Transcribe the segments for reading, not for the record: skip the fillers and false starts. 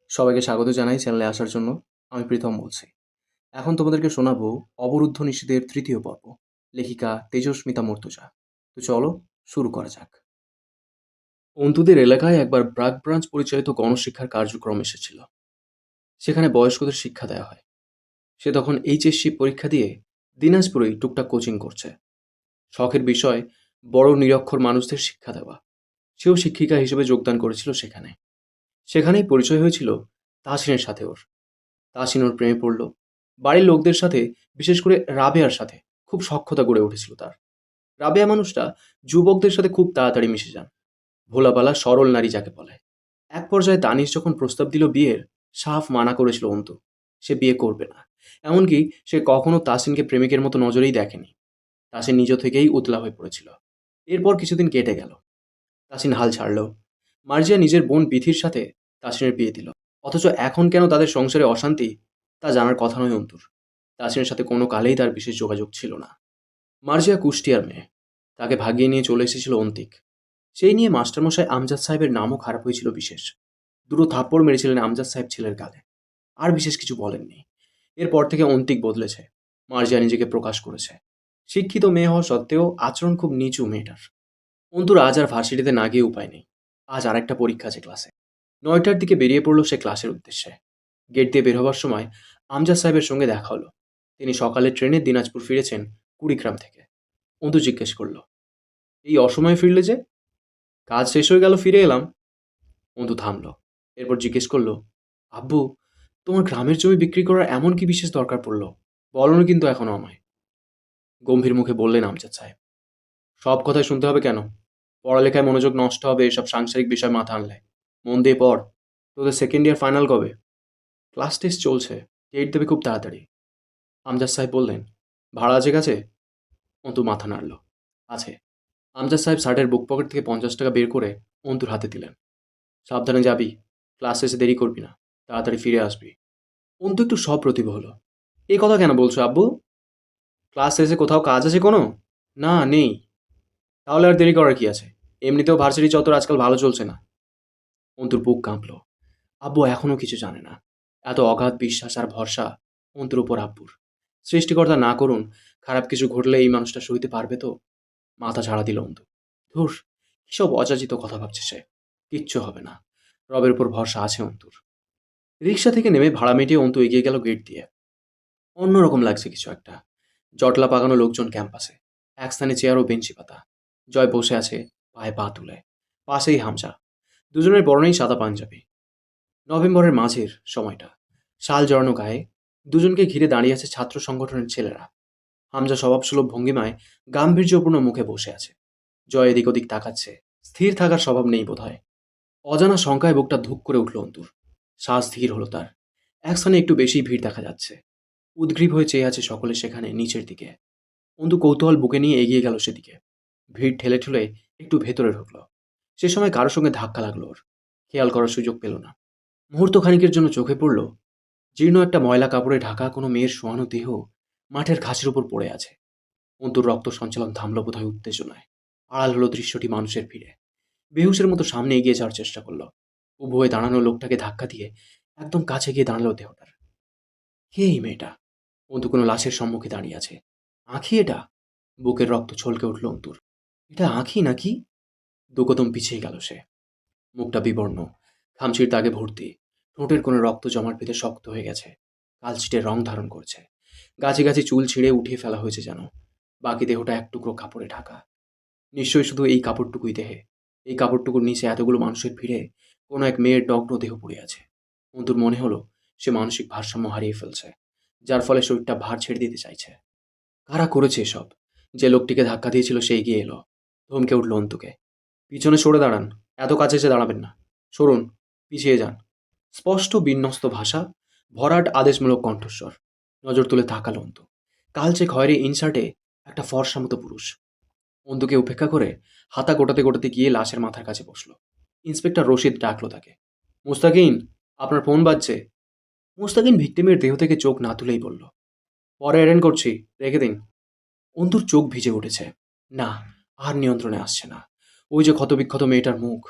সবাইকে স্বাগত জানাই চ্যানেলে আসার জন্য। আমি প্রীতম বলছি। এখন তোমাদেরকে শোনাবো অবরুদ্ধ নিষিদ্ধের ৩য় পর্ব। লেখিকা তেজস্মিতা মর্তুজা। তো চলো শুরু করা যাক। অন্তুদের এলাকায় একবার ব্রাক ব্রাঞ্চ পরিচালিত গণশিক্ষার কার্যক্রম এসেছিল। সেখানে বয়স্কদের শিক্ষা দেওয়া হয়। সে তখন এইচএসসি পরীক্ষা দিয়ে দিনাজপুরেই টুকটাক কোচিং করছে। শখের বিষয় বড় নিরক্ষর মানুষদের শিক্ষা দেওয়া। সেও শিক্ষিকা হিসেবে যোগদান করেছিল সেখানে। সেখানেই পরিচয় হয়েছিল তাহসিনের সাথে ওর। তাসিন ওর প্রেমে পড়ল। বাড়ির লোকদের সাথে, বিশেষ করে রাবেয়ার সাথে খুব সখ্যতা গড়ে উঠেছিল তার। রাবেয়া মানুষটা যুবকদের সাথে খুব তাড়াতাড়ি মিশে যান। ভোলাপালা সরল নারী যাকে বলে। এক পর্যায়ে দানিশ যখন প্রস্তাব দিল বিয়ের, সাফ মানা করেছিল অন্তু। সে বিয়ে করবে না। এমনকি সে কখনো তাসিনকে প্রেমিকের মতো নজরেই দেখেনি। তাসিন নিজ থেকেই উতলা হয়ে পড়েছিল। এরপর কিছুদিন কেটে গেল। তাসিন হাল ছাড়ল। মার্জিয়া নিজের বোন বিথির সাথে তাসিনের বিয়ে দিল। অথচ এখন কেন তাদের সংসারে অশান্তি, তা জানার কথা নয় অন্তুর। তাসিনের সাথে কোনো কালেই তার বিশেষ যোগাযোগ ছিল না। মার্জিয়া কুষ্টিয়ার মেয়ে। তাকে ভাগিয়ে নিয়ে চলে এসেছিল অন্তিক। সেই নিয়ে মাস্টারমশাই আমজাদ সাহেবের নামও খারাপ হয়েছিল বিশেষ। দুটো থাপ্পড় মেরেছিলেন আমজাদ সাহেব ছেলের গালে। আর বিশেষ কিছু বলেননি। এরপর থেকে অন্তিক বদলেছে। মার্জিয়া নিজেকে প্রকাশ করেছে। শিক্ষিত মেয়ে হওয়া সত্ত্বেও আচরণ খুব নিচু মেয়েটার। অন্তুর আজ আর ভার্সিটিতে না গিয়ে উপায় নেই। আজ আরেকটা পরীক্ষা আছে ক্লাসে। ৯টার দিকে বেরিয়ে পড়ল সে ক্লাসের উদ্দেশ্যে। গেট দিয়ে বের হবার সময় আমজাদ সাহেবের সঙ্গে দেখা হলো। তিনি সকালে ট্রেনে দিনাজপুর ফিরেছেন কুড়িগ্রাম থেকে। অন্তু জিজ্ঞেস করলো, এই অসময়ে ফিরলে যে? কাজ শেষ হয়ে গেল, ফিরে এলাম। অন্তু থামলো। এরপর জিজ্ঞেস করলো, আব্বু, তোমার গ্রামের জমি বিক্রি করার এমন কি বিশেষ দরকার পড়লো? বলনি কিন্তু এখনো আমায়। গম্ভীর মুখে বললেন আমজাদ সাহেব, সব কথাই শুনতে হবে কেন? পড়ালেখায় মনোযোগ নষ্ট হবে এসব সাংসারিক বিষয় মাথা আনলে। মন দিয়ে পড়। তোদের সেকেন্ড ইয়ার ফাইনাল কবে? ক্লাস টেস্ট চলছে। ডেট দেবে খুব তাড়াতাড়ি। আমজাদ সাহেব বললেন, ভাড়া আছে কাছে? অন্তু মাথা নাড়ল। আছে। আমজাদ সাহেব শার্টের বুক পকেট থেকে 50 টাকা বের করে অন্তুর হাতে দিলেন। সাবধানে যাবি। ক্লাস শেষে দেরি করবি না। তাড়াতাড়ি ফিরে আসবি। অন্তু একটু সপ্রতিভ হলো। এই কথা কেন বলছো আব্বু? ক্লাস শেষে কোথাও কাজ আছে কোনো? না, নেই। তাহলে আর দেরি করার কি আছে? এমনিতেও ভার্সিটি চত্বর আজকাল ভালো চলছে না। অন্তুর বুক কাঁপল। আব্বু এখনো কিছু জানে না। এত অগাধ বিশ্বাস আর ভরসা অন্তুর উপর আব্বুর। সৃষ্টিকর্তা না করুন, খারাপ কিছু ঘটলে এই মানুষটা সইতে পারবে তো? মাথা ঝাড়া দিল অন্তু। ধুর, কিসব অযাচিত কথা ভাবছে সে। কিচ্ছু হবে না। রবের উপর ভরসা আছে অন্তুর। রিক্সা থেকে নেমে ভাড়া মিটিয়ে অন্তু এগিয়ে গেল গেট দিয়ে। অন্যরকম লাগছে কিছু একটা। জটলা পাকানো লোকজন ক্যাম্পাসে। এক স্থানে চেয়ার ও বেঞ্চি পাতা। জয় বসে আছে, পায়ে পা তুলে। পাশেই হামজা। দুজনের পরনেই সাদা পাঞ্জাবি। নভেম্বরের মাঝের সময়টা। শাল জড়ানো গায়ে। দুজনকে ঘিরে দাঁড়িয়ে আছে ছাত্র সংগঠনের ছেলেরা। হামজা স্বভাবসুলভ ভঙ্গিমায় গাম্ভীর্যপূর্ণ মুখে বসে আছে। জয় এদিক ওদিক তাকাচ্ছে। স্থির থাকার স্বভাব নেই বোধহয়। অজানা শঙ্কায় বুকটা ধুক করে উঠল অন্তুর। শ্বাস ধীর হলো তার। এক স্থানে একটু বেশি ভিড় দেখা যাচ্ছে। উদগ্রীব হয়ে চেয়ে আছে সকলে সেখানে নিচের দিকে। অন্তু কৌতূহল বুকে নিয়ে এগিয়ে গেল সেদিকে। ভিড় ঠেলে ঠুলে একটু ভেতরে ঢুকলো। সে সময় কারোর সঙ্গে ধাক্কা লাগলো ওর। খেয়াল করার সুযোগ পেল না। মুহূর্ত খানিকের জন্য চোখে পড়ল জীর্ণ একটা ময়লা কাপড়ে ঢাকা কোনো মেয়ের শোয়ানো দেহ মাঠের ঘাসের উপর পড়ে আছে। অন্তুর রক্ত সঞ্চালন থামল বোধহয় উত্তেজনায়। আড়াল হলো দৃশ্যটি মানুষের ভিড়ে। বেহুশের মতো সামনে এগিয়ে যাওয়ার চেষ্টা করলো। উবু হয়ে দাঁড়ানো লোকটাকে ধাক্কা দিয়ে একদম কাছে গিয়ে দাঁড়ালো দেহটার। কে এই মেয়েটা? অন্তু কোনো লাশের সম্মুখে দাঁড়িয়ে আছে। আঁখি এটা? বুকের রক্ত ছলকে উঠল অন্তুর। এটা আঁখি নাকি? দুকদম পিছিয়ে গেল সে। মুখটা বিবর্ণ। খামচির দাগে ভর্তি। ঠোঁটের কোনো রক্ত জমাট বেঁধে শক্ত হয়ে গেছে। কালচিটে রং ধারণ করছে। গাছে গাছে চুল ছিঁড়ে উঠিয়ে ফেলা হয়েছে যেন। বাকি দেহটা এক টুকরো কাপড়ে ঢাকা। নিশ্চয়ই শুধু এই কাপড়টুকুই দেহে। এই কাপড়টুকুর নিচে এতগুলো মানুষের ভিড়ে কোনো এক মেয়ের নগ্ন দেহ পড়ে আছে। অন্তুর মনে হলো সে মানসিক ভারসাম্য হারিয়ে ফেলছে, যার ফলে শরীরটা ভার ছেড়ে দিতে চাইছে। কারা করেছে এসব? যে লোকটিকে ধাক্কা দিয়েছিল সে এগিয়ে এলো। ধমকে উঠল অন্তুকে, পিছনে সরে দাঁড়ান। এত কাছে এসে দাঁড়াবেন না। সরুন, পিছিয়ে যান। স্পষ্ট বিন্যস্ত ভাষা, ভরাট আদেশমূলক কণ্ঠস্বর। নজর তুলে তাকালো অন্তু। কালচে খয়েরি ইনসার্টে একটা ফর্সা মতো পুরুষ। অন্তুকে উপেক্ষা করে হাতা গোটাতে গোটাতে গিয়ে লাশের মাথার কাছে বসলো। ইন্সপেক্টর রশিদ ডাকলো তাকে। মুস্তাকিন, আপনার ফোন বাজছে। মুস্তাকিন ভিক্টিমের দেহ থেকে চোখ না তুলেই বলল, পরে অ্যাটেন্ড করছি, রেখে দিন। অন্তুর চোখ ভিজে উঠেছে। না, আর নিয়ন্ত্রণে আসছে না। ওই যে ক্ষতবিক্ষত মেয়েটার মুখ,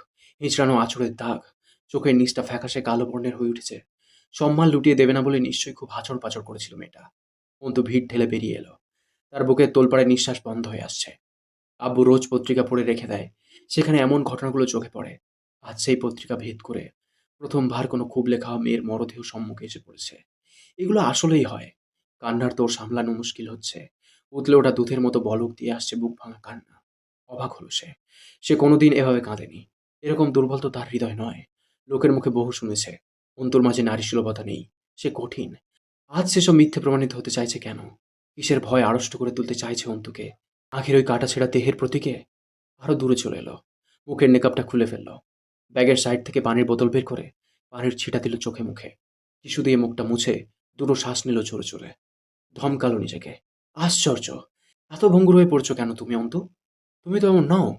হিঁচড়ানো আঁচড়ের দাগ, চোখের নিচটা ফ্যাকাশে কালো বর্ণের হয়ে উঠেছে। সম্মান লুটিয়ে দেবে না বলে নিশ্চয়ই খুব হাঁচড় পাচড় করেছিল মেয়েটা। অন্তু ভিড় ঠেলে বেরিয়ে এলো। তার বুকের তোলপাড়ে নিঃশ্বাস বন্ধ হয়ে আসছে। আব্বু রোজ পত্রিকা পড়ে রেখে দেয়, সেখানে এমন ঘটনাগুলো চোখে পড়ে। আজ সেই পত্রিকা ভেদ করে প্রথমবার কোনো খুব লেখা মেয়ের মরদেহ সম্মুখে এসে পড়েছে। এগুলো আসলেই হয়। কান্নার তোর সামলানো মুশকিল হচ্ছে। উতলে ওটা দুধের মতো বলক দিয়ে আসছে বুক ভাঙা কান্না। অবাক হলো সে। সে কোনোদিন এভাবে কাঁদেনি। এরকম দুর্বল তো তার হৃদয় নয়। লোকের মুখে বহু শুনেছে অন্তর মাঝে নারীসুলভতা নেই, সে কঠিন। আজ সেসব মিথ্যে প্রমাণিত হতে চাইছে কেন? কিসের ভয় আড়ষ্ট করে তুলতে চাইছে অন্তুকে? আখের ওই কাটাছেঁড়া দেহের প্রতীকে? আরো দূরে চলে এলো। মুখের নেকাবটা খুলে ফেলল। ব্যাগের সাইড থেকে পানির বোতল বের করে পানির ছিটা দিল চোখে মুখে। টিস্যু দিয়ে মুখটা মুছে দুটো শ্বাস নিল জোরে জোরে। ধমকালো নিজেকে। আশ্চর্য! এত ভঙ্গুর হয়ে পড়ছো কেন তুমি অন্তু? তুমি তো এমন নও।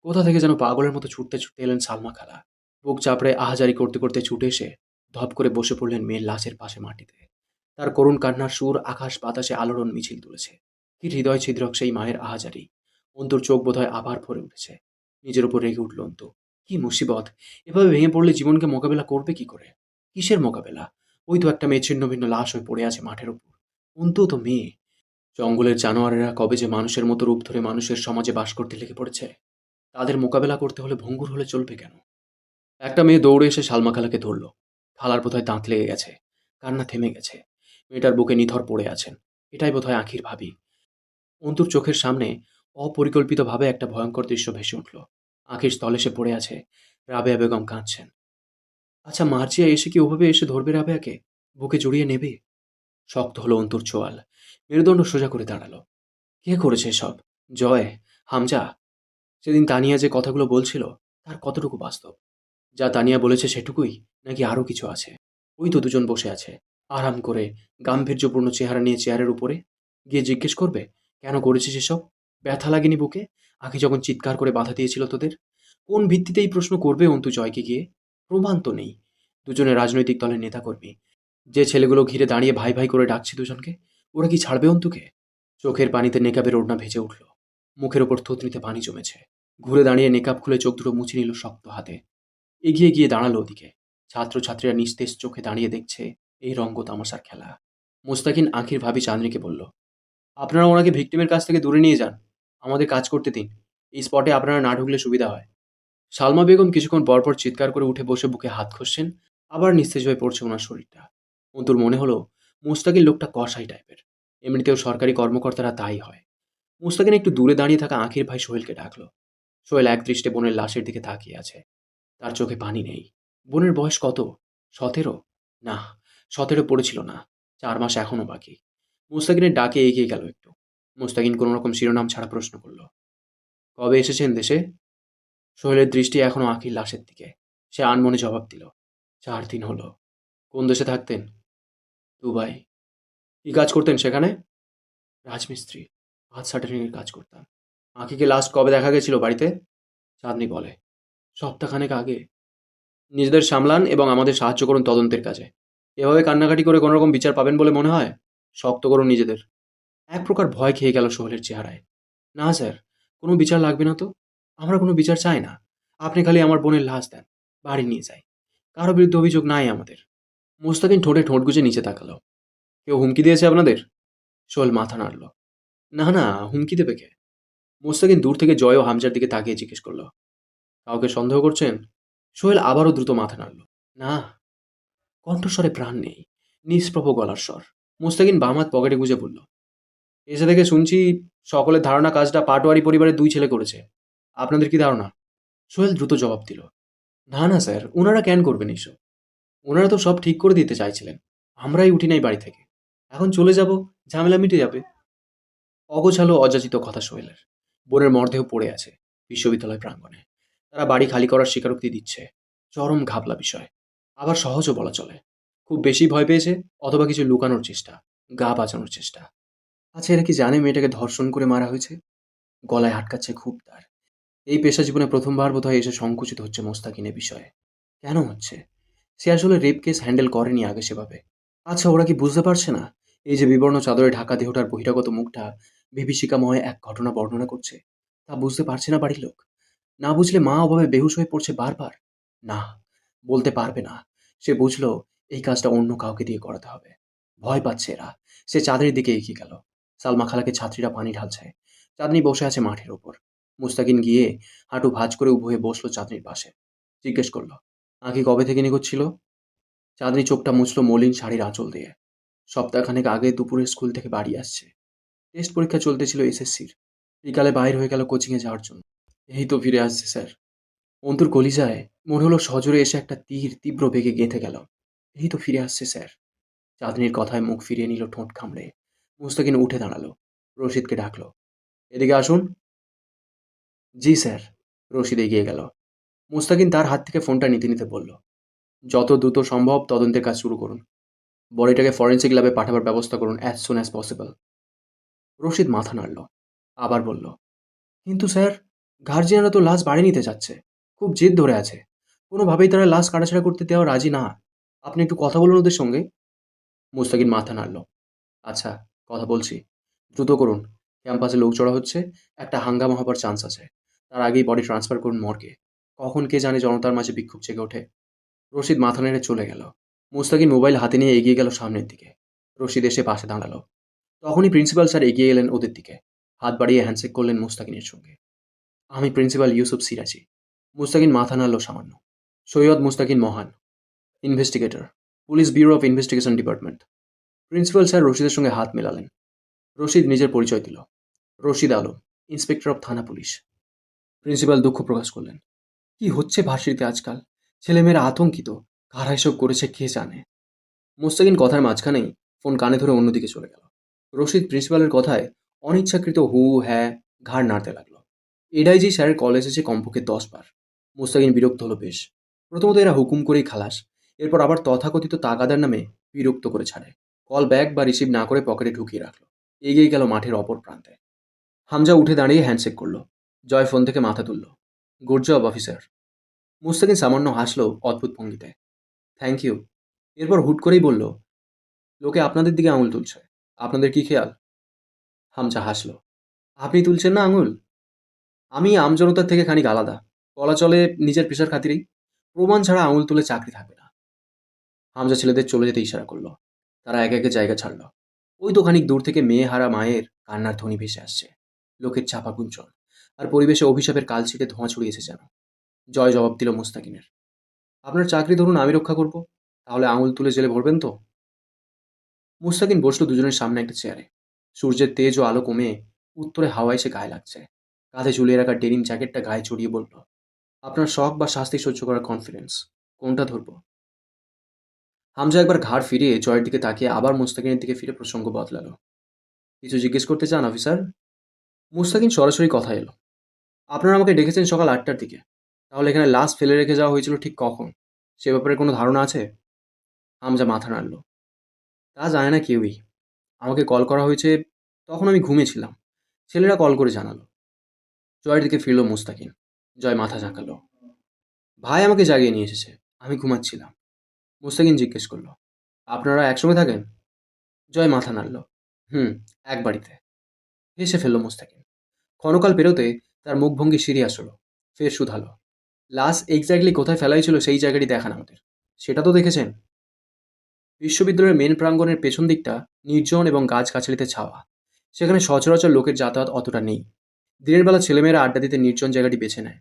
কোথা থেকে যেন পাগলের মতো ছুটতে ছুটতে এলেন সালমা খালা। বুক চাপড়ে আহাজারি করতে করতে ছুটে এসে ধপ করে বসে পড়লেন মেয়ের লাশের পাশে মাটিতে। তার করুণ কান্নার সুর আকাশ বাতাসে আলোড়ন মিছিল তুলেছে। কি হৃদয় ছিদ্রক সেই মায়ের আহাজারি! অন্তুর চোখ বোধহয় আবার ভরে উঠেছে। নিজের উপর রেগে উঠল অন্তু। কি মুসিবত! এভাবে ভেঙে পড়লে জীবনকে মোকাবেলা করবে কি করে? কিসের মোকাবেলা? ওই তো একটা মেয়ে ছিন্ন ভিন্ন লাশ হয়ে পড়ে আছে মাঠের উপর। অন্তুও তো মেয়ে। জঙ্গলের জানোয়ারেরা কবে যে মানুষের মতো রূপ ধরে মানুষের সমাজে বাস করতে লেগে পড়েছে। তাদের মোকাবেলা করতে হলে ভঙ্গুর হলে চলবে কেন? একটা মেয়ে দৌড়ে এসে সালমা খালাকে ধরল। খালার বোধহয় দাঁত লেগে গেছে। কান্না থেমে গেছে। মেয়েটার বুকে নিথর পড়ে আছেন। এটাই বোধহয় আঁখির ভাবি। অন্তুর চোখের সামনে অপরিকল্পিতভাবে একটা ভয়ঙ্কর দৃশ্য ভেসে উঠল। আঁখির স্থলে সে পড়ে আছে। রাবেয়া বেগম কাঁদছেন। আচ্ছা, মার্জিয়া এসে কি ওভাবে এসে ধরবে রাবেয়াকে? বুকে জড়িয়ে নেবে? শক্ত হলো অন্তুর চোয়াল। মেরুদণ্ড সোজা করে দাঁড়ালো। কে করেছে এসব? জয়? হামজা? সেদিন তানিয়া যে কথাগুলো বলছিল, তার কতটুকু বাস্তব? যা তানিয়া বলেছে সেটুকুই, নাকি আরও কিছু আছে? ওই তো দুজন বসে আছে আরাম করে, গাম্ভীর্যপূর্ণ চেহারা নিয়ে চেয়ারের উপরে। গিয়ে জিজ্ঞেস করবে কেন করেছিস এসব? ব্যথা লাগেনি বুকে? আঁখি যখন চিৎকার করে বাধা দিয়েছিল তোদের? কোন ভিত্তিতে এই প্রশ্ন করবে অন্তু জয়কে গিয়ে? প্রমাণ তো নেই। দুজনে রাজনৈতিক দলের নেতাকর্মী। যে ছেলেগুলো ঘিরে দাঁড়িয়ে ভাই ভাই করে ডাকছে দুজনকে, ওরা কি ছাড়বে অন্তুকে? চোখের পানিতে নেকাবের ওড়না ভেজে উঠল। মুখের ওপর থুতনিতে পানি জমেছে। ঘুরে দাঁড়িয়ে নেকাব খুলে চোখ দুটো মুছে নিল শক্ত হাতে। এগিয়ে গিয়ে দাঁড়ালো ওদিকে। ছাত্রছাত্রীরা নিস্তেজ চোখে দাঁড়িয়ে দেখছে এই রঙ্গ তামাশার খেলা। মোস্তাকিন আঁখির ভাবি চাঁদনিকে বলল, আপনারা ওনাকে ভিকটিমের কাছ থেকে দূরে নিয়ে যান। আমাদের কাজ করতে দিন। এই স্পটে আপনারা না ঢুকলে সুবিধা হয়। সালমা বেগম কিছুক্ষণ পরপর চিৎকার করে উঠে বসে বুকে হাত ঘষছেন। আবার নিস্তেজ হয়ে পড়ছে ওনার শরীরটা। অন্তুর মনে হলো মুস্তাকিন লোকটা কসাই টাইপের। এমনিতেও সরকারি কর্মকর্তারা তাই হয়। মুস্তাকিন একটু দূরে দাঁড়িয়ে থাকা আঁখির ভাই সোহেলকে ডাকলো। সোহেল একদৃষ্টে বোনের লাশের দিকে তাকিয়ে আছে। তার চোখে পানি নেই। বোনের বয়স কত? 17? না, 17 পড়েছিল না। 4 মাস এখনো বাকি। মুস্তাকিনের ডাকে এগিয়ে গেল একটু। মুস্তাকিন কোনো রকম শিরোনাম ছাড়া প্রশ্ন করল, কবে এসেছেন দেশে? সোহেলের দৃষ্টি এখনো আঁখির লাশের দিকে। সে আনমনে জবাব দিল, 4 দিন হলো। কোন দেশে থাকতেন? দুবাই। কি কাজ করতেন সেখানে? রাজমিস্ত্রি। হাত সাটারিংয়ের কাজ করতাম। আঁখিকে লাস্ট কবে দেখা গেছিল বাড়িতে? চাঁদনি বলে, সপ্তাহখানেক আগে। নিজেদের সামলান এবং আমাদের সাহায্য করুন তদন্তের কাজে। এভাবে কান্নাকাটি করে কোনো রকম বিচার পাবেন বলে মনে হয়? শক্ত করুন নিজেদের। এক প্রকার ভয় খেয়ে গেল সোহেলের চেহারায়। না স্যার, কোনো বিচার লাগবে না তো। আমরা কোনো বিচার চাই না। আপনি খালি আমার বোনের লাশ দেন, বাড়ি নিয়ে যাই। কারো বিরুদ্ধে অভিযোগ নাই আমাদের। মোস্তাকিন ঠোঁটে ঠোঁট গুজে নিচে তাকালো। কেউ হুমকি দিয়েছে আপনাদের? সোহেল মাথা নাড়ল। না না, হুমকি দেবে কে? মোস্তাকিন দূর থেকে জয় ও হামজার দিকে তাকিয়ে জিজ্ঞেস করল, কাউকে সন্দেহ করছেন? সোহেল আবারও দ্রুত মাথা নাড়ল। না। কণ্ঠস্বরে প্রাণ নেই। নিষ্প্রভ গলার স্বর। মোস্তাকিন বাম হাত পকেটে গুজে বলল, এসে থেকে শুনছি সকলের ধারণা কাজটা পাটোয়ারি পরিবারের 2 ছেলে করেছে। আপনাদের কি ধারণা? সোহেল দ্রুত জবাব দিল, না না স্যার, ওনারা কেন করবেন এইসব? ওনারা তো সব ঠিক করে দিতে চাইছিলেন। আমরাই উঠি নাই বাড়ি থেকে। এখন চলে যাব, ঝামেলা মিটে যাবে। অগোছালো অযাচিত কথা সোহেলের। বোনের মরদেহ পড়ে আছে বিশ্ববিদ্যালয় প্রাঙ্গণে। তারা বাড়ি খালি করার স্বীকারোক্তি দিচ্ছে। চরম ঘাবলা বিষয়। আবার সহজও বলা চলে। খুব বেশি ভয় পেয়েছে, অথবা কিছু লুকানোর চেষ্টা, গা বাঁচানোর চেষ্টা। আচ্ছা, এরা কি জানে মেয়েটাকে ধর্ষণ করে মারা হয়েছে? গলায় আটকাচ্ছে খুব তার। এই পেশা জীবনে প্রথমবার বোধহয় এসে সংকুচিত হচ্ছে মোস্তাকিনের বিষয়ে। কেন হচ্ছে? সে আসলে রেপ কেস হ্যান্ডেল করেনি আগে সেভাবে। আচ্ছা, ওরা কি বুঝতে পারছে না এই যে বিবর্ণ চাদরে ঢাকা দেহটার বহিরাগত মুখটা বিভীষিকাময় এক ঘটনা বর্ণনা করছে, তা বুঝতে পারছে না বাড়ির লোক? না বুঝলে মা অভাবে বেহুশ হয়ে পড়ছে বারবার? না, বলতে পারবে না। সে বুঝল এই কাজটা অন্য কাউকে দিয়ে করাতে হবে। ভয় পাচ্ছে এরা। সে চাঁদের দিকে এগিয়ে গেল। সালমা খালাকে ছাত্রীরা পানি ঢালছে। চাঁদনি বসে আছে মাঠের ওপর। মুস্তাকিন গিয়ে হাঁটু ভাঁজ করে উবু হয়ে বসলো চাঁদনির পাশে। জিজ্ঞেস করল, আঁখি কবে থেকে নিখোঁজ ছিল? চাঁদনি চোখটা মুছল মলিন শাড়ির আঁচল দিয়ে। সপ্তাহখানেক আগে দুপুরে স্কুল থেকে বাড়ি আসছে। টেস্ট পরীক্ষা চলতেছিল এসএসসির। বিকালে বাইর হয়ে গেল কোচিংয়ে যাওয়ার জন্য। এই তো ফিরে আসছে স্যার। অন্তুর কলিজায় মনে হলো সজোরে এসে একটা তীর তীব্র বেগে গেঁথে গেল। এই তো ফিরে আসছে স্যার। চাঁদনির কথায় মুখ ফিরিয়ে নিল ঠোঁট কামড়ে। মুস্তাকিন উঠে দাঁড়ালো। রশিদকে ডাকলো, এদিকে আসুন। জি স্যার। রশিদ এগিয়ে গেল। মুস্তাকিন তার হাত থেকে ফোনটা নিতে নিতে বলল, যত দ্রুত সম্ভব তদন্তের কাজ শুরু করুন। বডিটাকে ফরেন্সিক ল্যাবে পাঠাবার ব্যবস্থা করুন as soon as possible. Rashid মাথা নাড়ল। আবার বলল, কিন্তু স্যার, গার্জিয়ানরা তো লাশ বাড়ি নিতে চাচ্ছে। খুব জেদ ধরে আছে। কোনোভাবেই তারা লাশ কাটাছাড়া করতে দেওয়া রাজি না। আপনি একটু কথা বলুন ওদের সঙ্গে। মুস্তাকিন মাথা নাড়ল। আচ্ছা, কথা বলছি। দ্রুত করুন। ক্যাম্পাসে লোক জড়ো হচ্ছে। একটা হাঙ্গামা হবার চান্স আছে। তার আগেই বডি ট্রান্সফার করুন মর্গে। কখন কে জানে জনতার মাঝে বিক্ষোভ জেগে ওঠে। রশিদ মাথা নেড়ে চলে গেল। মুস্তাকিন মোবাইল হাতে নিয়ে এগিয়ে গেল সামনের দিকে। রশিদ এসে পাশে দাঁড়ালো। তখনই প্রিন্সিপাল স্যার এগিয়ে এলেন ওদের দিকে। হাত বাড়িয়ে হ্যান্ডশেক করলেন মুস্তাকিনের সঙ্গে। আমি প্রিন্সিপাল ইউসুফ সিরাজি। মুস্তাকিন মাথা নাড়ল সামান্য। সৈয়দ মুস্তাকিন মহান, investigator, police bureau of investigation department. Principal sir রশিদের সঙ্গে হাত মেলালেন। রশিদ নিজের পরিচয় দিল। রশিদ আলম, ইন্সপেক্টর অফ থানা পুলিশ। প্রিন্সিপাল দুঃখ প্রকাশ করলেন। কি হচ্ছে ভার্সিটিতে আজকাল? ছেলেমেয়েরা আতঙ্কিত। কারা এসব করেছে কে জানে। মুস্তাকিন কথার মাঝখানেই ফোন কানে ধরে অন্যদিকে চলে গেল। রশিদ প্রিন্সিপালের কথায় অনিচ্ছাকৃত হু হ্যাঁ ঘাড় নাড়তে লাগলো। এডাইজি স্যারের কল এসেছে কমপক্ষে 10 বার। মুস্তাকিন বিরক্ত হলো বেশ। প্রথমত এরা হুকুম করেই খালাস। এরপর আবার তথাকথিত তাগাদার নামে বিরক্ত করে ছাড়ে। কল ব্যাক বা রিসিভ না করে পকেটে ঢুকিয়ে রাখলো। এগিয়ে গেল মাঠের অপর প্রান্তে। হামজা উঠে দাঁড়িয়ে হ্যান্ডশেক করলো। জয় ফোন থেকে মাথা তুলল। Good job officer. মুস্তাকিন সামান্য হাসলো অদ্ভুত ভঙ্গিতে। Thank you. এরপর হুট করেই বলল, লোকে আপনাদের দিকে আঙুল তুলছে। আপনাদের কি খেয়াল? হামজা হাসল। আপনি তুলছেন না আঙুল? আমি আমজনতার থেকে খানিক আলাদা। বলা চলে নিজের পেশার খাতিরেই। প্রমাণ ছাড়া আঙুল তুলে চাকরি থাকবে না। হামজা ছেলেদের চলে যেতে ইশারা করলো। তারা একে একে জায়গা ছাড়ল। ওই তো খানিক দূর থেকে মেয়ে হারা মায়ের কান্নার ধ্বনি ভেসে আসছে। লোকের চাপা গুঞ্জন। আর পরিবেশে অভিশাপের কালছিটে ধোঁয়া ছড়িয়েছে যেন। জয় জবাব দিল মুস্তাকিনের, আপনার চাকরি ধরুন আমি রক্ষা করব। তাহলে আঙুল তুলে জেলে ভরবেন তো? মুস্তাকিন বসলো দুজনের সামনে একটা চেয়ারে। সূর্যের তেজ ও আলো কমে উত্তরে হাওয়া এসে গায়ে লাগছে। কাঁধে ঝুলিয়ে রাখা ডেনিম জ্যাকেটটা গায়ে চড়িয়ে বলল, আপনার শখ বা শাস্তি সহ্য করার কনফিডেন্স, কোনটা ধরবো? হামজা একবার ঘাড় ফিরিয়ে জয়ের দিকে তাকিয়ে আবার মুস্তাকিনের দিকে ফিরে প্রসঙ্গ বদলালো। কিছু জিজ্ঞেস করতে চান অফিসার? মুস্তাকিন সরাসরি কথা এলো। আপনারা আমাকে ডেকেছেন সকাল 8টার দিকে। তাহলে এখানে লাশ ফেলে রেখে যাওয়া হয়েছিল ঠিক কখন? সে ব্যাপারে কোনো ধারণা আছে? হামজা মাথা নাড়ল। তা জানে না কেউই। আমাকে কল করা হয়েছে, তখন আমি ঘুমিয়েছিলাম। ছেলেরা কল করে জানালো। জয়ের দিকে ফিরল মুস্তাকিন। জয় মাথা ঝাঁকালো। ভাই আমাকে জাগিয়ে নিয়ে এসেছে। আমি ঘুমাচ্ছিলাম। মুস্তাকিন জিজ্ঞেস করলো, আপনারা একসঙ্গে থাকেন? জয় মাথা নাড়ল। হুম, এক বাড়িতে। হেসে ফেলল মুস্তাকিন। ক্ষণকাল পেরোতে তার মুখভঙ্গি সিরিয়াস হলো। ফের শুধালো, লাশ এক্স্যাক্টলি কোথায় ফেলা হয়েছিল সেই জায়গাটি দেখান আমাদের। সেটা তো দেখেছেন? বিশ্ববিদ্যালয়ের মেন প্রাঙ্গণের পেছন দিকটা নির্জন এবং গাছগাছালিতে ছাওয়া। সেখানে সচরাচর লোকের যাতায়াত অতটা নেই। দিনের বেলা ছেলেমেয়েরা আড্ডা দিতে নির্জন জায়গাটি বেছে নেয়।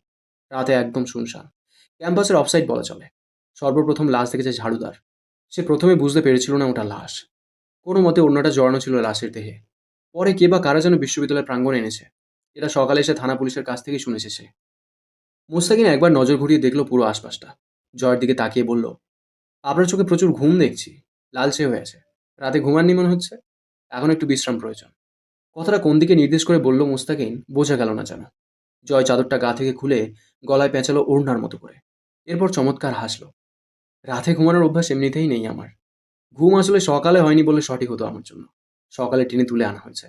রাতে একদম শুনশান। ক্যাম্পাসের অফসাইড বলা চলে। সর্বপ্রথম লাশ দেখেছে ঝাড়ুদার। সে প্রথমে বুঝতে পেরেছিল না ওটা লাশ। কোনো মতে অন্যটা জড়ানো ছিল লাশের দেহে। পরে কে বা কারা যেন বিশ্ববিদ্যালয়ের প্রাঙ্গণে এনেছে। এটা সকালে এসে থানা পুলিশের কাছ থেকেই শুনেছে সে। মুস্তাকিন একবার নজর ঘুরিয়ে দেখল পুরো আশপাশটা। জয়ের দিকে তাকিয়ে বলল, আপনার চোখে প্রচুর ঘুম দেখছি। লালচে হয়ে আছে। রাতে ঘুমাননি মনে হচ্ছে। এখন একটু বিশ্রাম প্রয়োজন। কথাটা কোন দিকে নির্দেশ করে বলল মুস্তাকিন বোঝা গেল না যেন। জয় চাদরটা গা থেকে খুলে গলায় পেঁচালো ওড়নার মতো করে। এরপর চমৎকার হাসলো। রাতে ঘুমানোর অভ্যাস এমনিতেই নেই আমার। ঘুম আসলে সকালে হয়নি বলে সঠিক হতো আমার জন্য। সকালে টেনে তুলে আনা হয়েছে।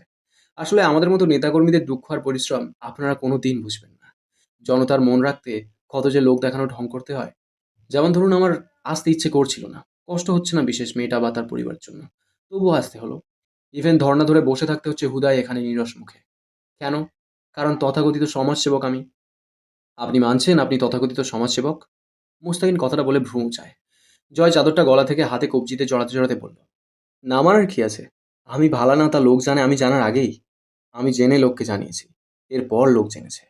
আসলে আমাদের মতো নেতাকর্মীদের দুঃখ আর পরিশ্রম আপনারা কোনো দিন বুঝবেন না। জনতার মন রাখতে কত যে লোক দেখানো ঢং করতে হয়। যেমন ধরুন, আমার আসতে ইচ্ছে করছিল না। কষ্ট হচ্ছে না বিশেষ মেয়েটা বা তার পরিবারের জন্য। তবুও আসতে হলো। ইভেন ধর্ণা ধরে বসে থাকতে হচ্ছে হুদায় এখানে নিরস মুখে। কেন? কারণ তথাকথিত সমাজসেবক আমি। আপনি মানছেন আপনি তথাকথিত সমাজসেবক? মুস্তাকিন কথাটা বলে ভ্রু চায়। জয় চাদরটা গলা থেকে হাতে কবজিতে জড়াতে জড়াতে বলল, না মানার কি আছে? আমি ভালা না তা লোক জানে আমি জানার আগেই। আমি জেনে লোককে জানিয়েছি, এরপর লোক জেনেছে।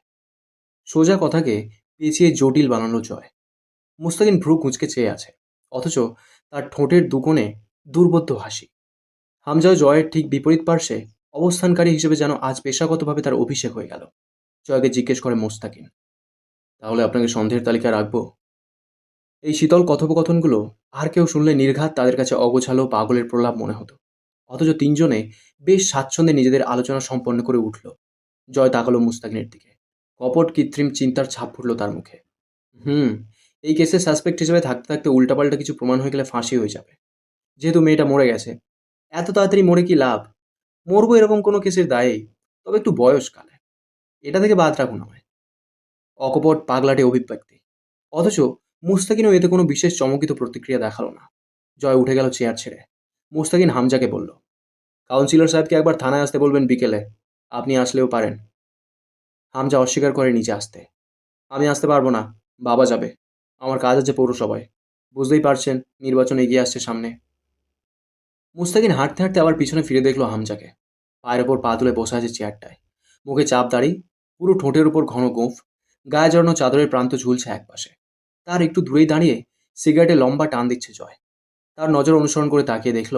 সোজা কথাকে পেঁচিয়ে জটিল বানালো জয়। মুস্তাকিন ভ্রু কুঁচকে চেয়ে আছে, অথচ তার ঠোঁটের দুকোণে দুর্বোধ্য হাসি। হামজা জয়ের ঠিক বিপরীত পার্শ্বে অবস্থানকারী হিসেবে যেন আজ পেশাগতভাবে তার অভিষেক হয়ে গেল। জয়কে জিজ্ঞেস করে মোস্তাকিন, তাহলে আপনাকে সন্দেহের তালিকায় রাখবো? এই শীতল কথোপকথনগুলো আর কেউ শুনলে নির্ঘাত তাদের কাছে অগোছালো পাগলের প্রলাপ মনে হতো। অথচ তিনজনে বেশ স্বাচ্ছন্দ্যে নিজেদের আলোচনা সম্পন্ন করে উঠল। জয় তাকালো মুস্তাকিনের দিকে। কপট কৃত্রিম চিন্তার ছাপ ফুটল তার মুখে। হুম, এই কেসে সাসপেক্ট হিসেবে থাকতে থাকতে উল্টাপাল্টা কিছু প্রমাণ হয়ে গেলে ফাঁসি হয়ে যাবে। যেহেতু মেয়েটা মরে গেছে, এত তাড়াতাড়ি মরে কি লাভ? মরবো এরকম কোনো কেসের দায়েই, তবে একটু বয়সকালে। এটা থেকে বাদ রাখুন আমায়। অকপট পাগলাটে অভিব্যক্তি। অথচ মুস্তাকিনও এতে কোনো বিশেষ চমকিত প্রতিক্রিয়া দেখালো না। জয় উঠে গেল চেয়ার ছেড়ে। মুস্তাকিন হামজাকে বলল, কাউন্সিলর সাহেবকে একবার থানায় আসতে বলবেন বিকেলে। আপনি আসলেও পারেন। হামজা অস্বীকার করে নিচে আসতে। আমি আসতে পারবো না, বাবা যাবে। আমার কাজ আছে পৌরসভায়। বুঝতেই পারছেন, নির্বাচন এগিয়ে আসছে সামনে। মুস্তাকিন হাঁটতে হাঁটতে আবার পিছনে ফিরে দেখলো হামজাকে। পায়ের ওপর পা তুলে বসে আছে চেয়ারটায়। মুখে চাপ দাড়ি, পুরো ঠোঁটের উপর ঘন গোঁফ, গায়ে জড়ানো চাদরের প্রান্ত ঝুলছে একপাশে। তার একটু দূরেই দাঁড়িয়ে সিগারেটে লম্বা টান দিচ্ছে জয়। তার নজর অনুসরণ করে তাকিয়ে দেখল,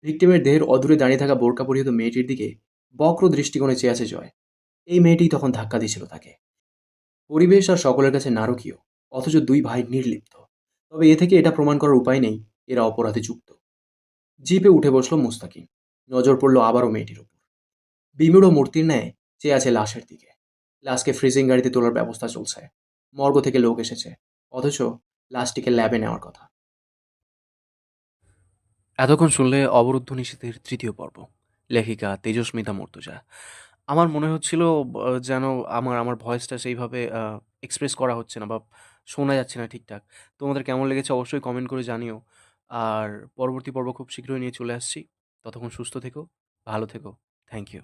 ভিকটিমের দেহের অদূরে দাঁড়িয়ে থাকা বোরকা পরিহিত মেয়েটির দিকে বক্র দৃষ্টিকোণে চেয়ে আছে জয়। এই মেয়েটিই তখন ধাক্কা দিয়েছিল তাকে। পরিবেশ আর সকলের কাছে নারকীয়, অথচ দুই ভাই নির্লিপ্ত। তবে এ থেকে এটা প্রমাণ করার উপায় নেই এরা অপরাধে যুক্ত। জিপে উঠে বসলো মুস্তাকিন। নজর পড়ল আবারও মেয়েটির উপর। বিমূঢ় মূর্তির ন্যায় চেয়ে আছে লাশের দিকে। লাশকে ফ্রিজিং গাড়িতে তোলার ব্যবস্থা চলছে। মর্গ থেকে লোক এসেছে, অথচ লাশটিকে ল্যাবে নেওয়ার কথা। এতক্ষণ শুনলে অবরুদ্ধ নিষেধের তৃতীয় পর্ব। লেখিকা তেজস্মিতা মর্তুজা। আমার মনে হচ্ছিল যেন আমার আমার ভয়েসটা সেইভাবে এক্সপ্রেস করা হচ্ছে না বা শোনা যাচ্ছে না ঠিকঠাক। তোমাদের কেমন লেগেছে অবশ্যই কমেন্ট করে জানিও। আর পরবর্তী পর্ব খুব শীঘ্রই নিয়ে চলে আসছি। ততক্ষণ সুস্থ থেকো, ভালো থেকো। Thank you.